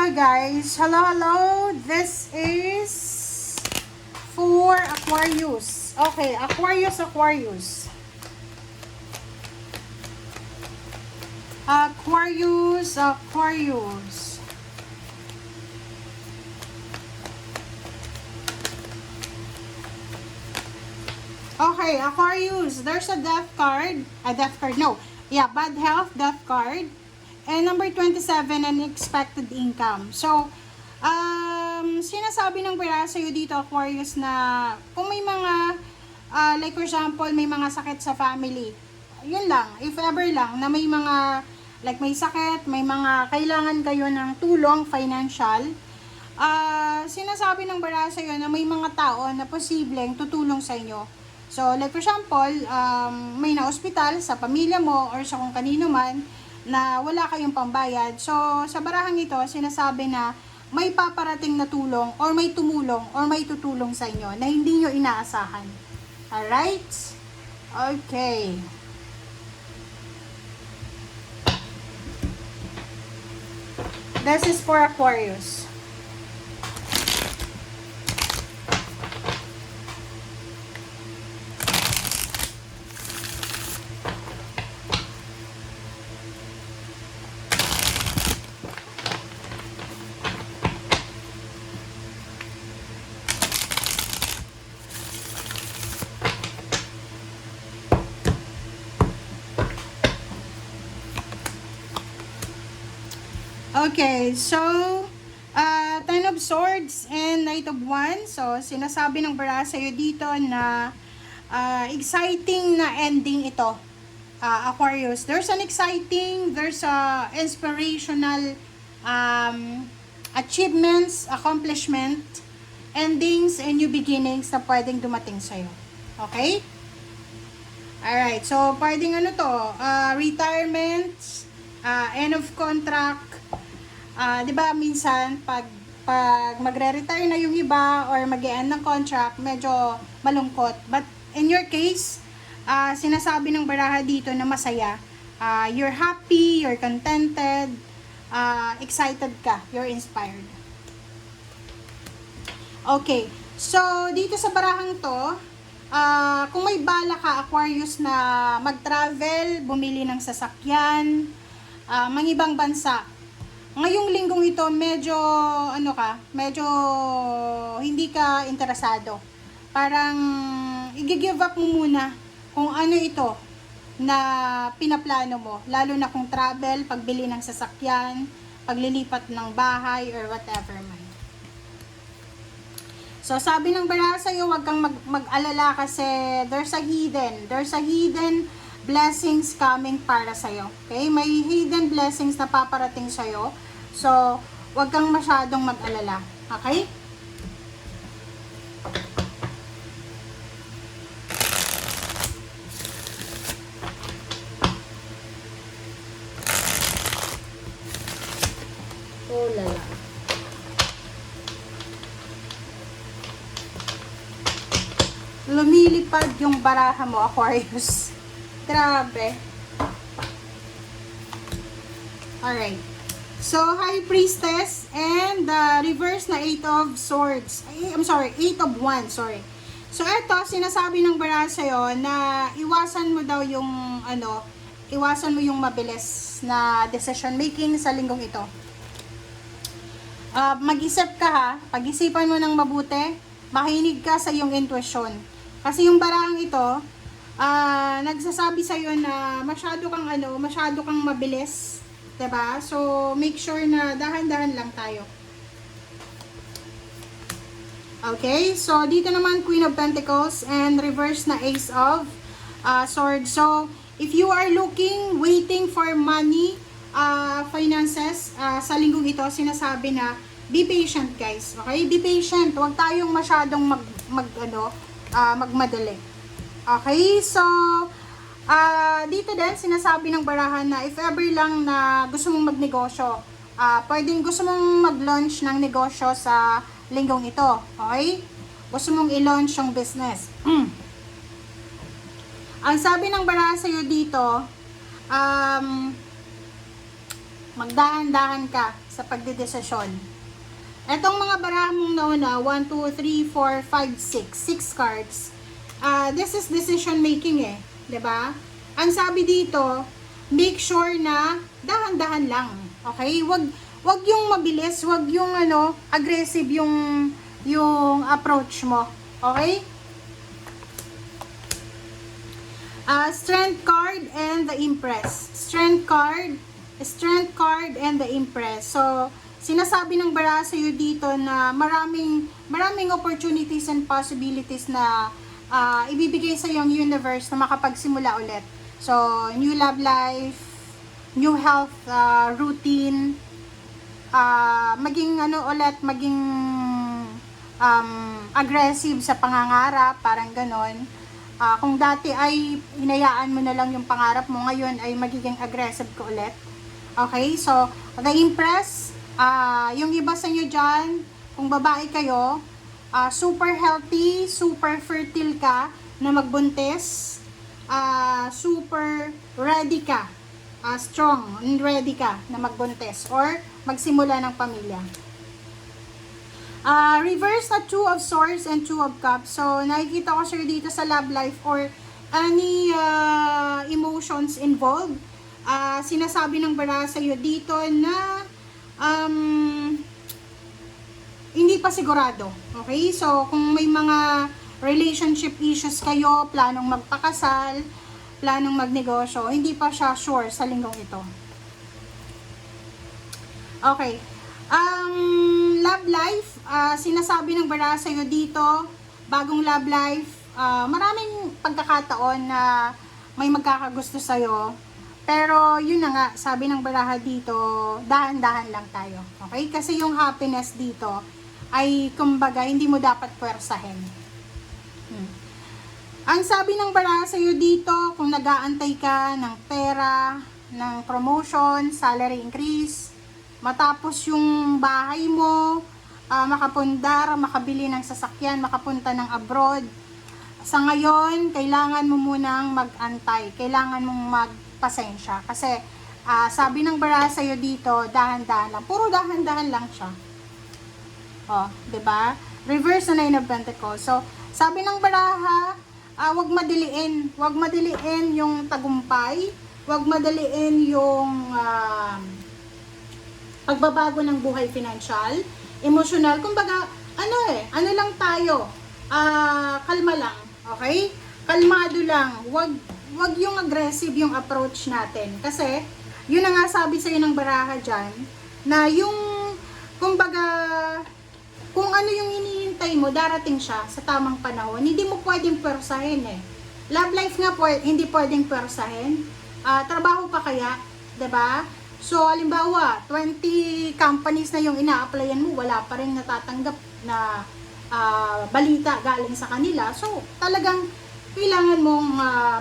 Hello guys, hello. This is for Aquarius. Okay, Aquarius. Okay, Aquarius, there's a death card. Bad health, death card. And number 27, unexpected income. So, sinasabi ng pera sa'yo dito, Aquarius, na kung may mga, like for example, may mga sakit sa family. Yun lang, if ever lang, na may mga, like may sakit, may mga kailangan kayo ng tulong, financial. Sinasabi ng pera sa'yo na may mga tao na posibleng tutulong sa inyo. So, like for example, may na-hospital sa pamilya mo or sa kung kanino man, na wala kayong pambayad. So, sa barahang ito, sinasabi na may paparating na tulong or may tumulong or may tutulong sa inyo na hindi nyo inaasahan. Alright? Okay. This is for Aquarius. Okay, so, Ten of Swords and Knight of Wands. So, sinasabi ng bara sa'yo dito na exciting na ending ito, Aquarius. There's a inspirational achievements, accomplishment, endings, and new beginnings na pwedeng dumating sa'yo. Okay? Alright, so, pwedeng retirement, end of contract. Diba minsan pag magre-retire na yung iba or mag-e-end ng contract, medyo malungkot. But in your case, sinasabi ng baraha dito na masaya. You're happy, you're contented, excited ka, you're inspired. Okay, so dito sa barahang to, kung may bala ka, Aquarius, na mag-travel, bumili ng sasakyan, mangibang bansa, ngayong linggong ito, medyo hindi ka interesado. Parang, i-give up mo muna kung ano ito na pinaplano mo. Lalo na kung travel, pagbili ng sasakyan, paglilipat ng bahay, or whatever man. So, sabi ng bara sa'yo, huwag kang mag-alala kasi there's a hidden blessings coming para sa'yo. Okay? May hidden blessings na paparating sa'yo. So, huwag kang masyadong mag-alala. Okay? Oh, lala. Lumilipad yung baraha mo, Aquarius. Grabe. Alright. So, High Priestess and the reverse na 8 of Swords. 8 of Wands, sorry. So, eto, sinasabi ng bara sa'yo na iwasan mo daw yung, iwasan mo yung mabilis na decision making sa linggong ito. Mag-isip ka ha, pag-isipan mo ng mabuti, makinig ka sa iyong intuition. Kasi yung barang ito, nagsasabi sa'yo na masyado kang mabilis. Diba? So, make sure na dahan-dahan lang tayo. Okay? So, dito naman Queen of Pentacles and reverse na Ace of Swords. So, if you are waiting for money, finances, sa linggong ito, sinasabi na, be patient guys. Okay? Be patient. Huwag tayong masyadong magmadali. Okay? So, dito din, sinasabi ng barahan na if ever lang na gusto mong magnegosyo, pwedeng gusto mong mag-launch ng negosyo sa linggong ito. Okay? Gusto mong i-launch yung business. Ang sabi ng barahan sa'yo dito, magdahan-dahan ka sa pagdedesisyon. Etong mga baraha mong nauna, 1, 2, 3, 4, 5, 6 cards. This is decision making eh, 'di ba? Ang sabi dito, make sure na dahan-dahan lang. Okay? Wag yung mabilis, wag yung aggressive yung approach mo. Okay? Strength card and the Empress. Strength card and the Empress. So, sinasabi ng baraha sa'yo dito na maraming opportunities and possibilities na ibibigay sa yung universe na makapagsimula ulit. So, new love life, new health routine, maging aggressive sa pangangarap, parang ganon. Kung dati ay hinayaan mo na lang yung pangarap mo, ngayon ay magiging aggressive ka ulit. Okay, so the Empress, yung iba sa inyo dyan, kung babae kayo, super healthy, super fertile ka na magbuntis, super ready ka, strong and ready ka na magbuntis or magsimula ng pamilya. Reverse na 2 of Swords and 2 of Cups. So, nakikita ko sir dito sa love life or any emotions involved. Sinasabi ng baraha sa iyo dito na hindi pa sigurado. Okay? So, kung may mga relationship issues kayo, planong magpakasal, planong magnegosyo, hindi pa siya sure sa linggong ito. Okay. Love life, sinasabi ng baraha sa'yo dito, bagong love life, maraming pagkakataon na may magkakagusto sa'yo. Pero yun na nga, sabi ng baraha dito, dahan-dahan lang tayo. Okay? Kasi yung happiness dito ay kumbaga hindi mo dapat puwersahin. Ang sabi ng baraha sa'yo dito, kung nag-aantay ka ng pera, ng promotion, salary increase, matapos yung bahay mo, makapundar, makabili ng sasakyan, makapunta ng abroad. Sa ngayon, kailangan mo munang mag-antay. Kailangan mong magpasensya. Kasi, sabi ng baraha sa'yo dito, dahan-dahan lang. Puro dahan-dahan lang siya. O, diba? Reverse na 9 of Pentacles. So, sabi ng baraha, wag madiliin. Wag madiliin yung tagumpay. Wag madiliin yung pagbabago ng buhay financial, emotional, kumbaga, ano lang tayo, kalma lang, okay? Kalmado lang, wag yung aggressive yung approach natin, kasi, yun na nga sabi sa'yo ng baraha dyan, na yung, kumbaga, kung ano yung hinihintay mo, darating siya sa tamang panahon, hindi mo pwedeng pwersahin eh. Love life nga, hindi pwedeng pwersahin, trabaho pa kaya, 'di ba? So, halimbawa, 20 companies na yung ina-applyan mo, wala pa rin natatanggap na balita galing sa kanila. So, talagang kailangan mong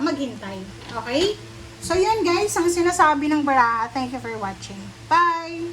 maghintay. Okay? So, yun guys, ang sinasabi ng baraha. Thank you for watching. Bye!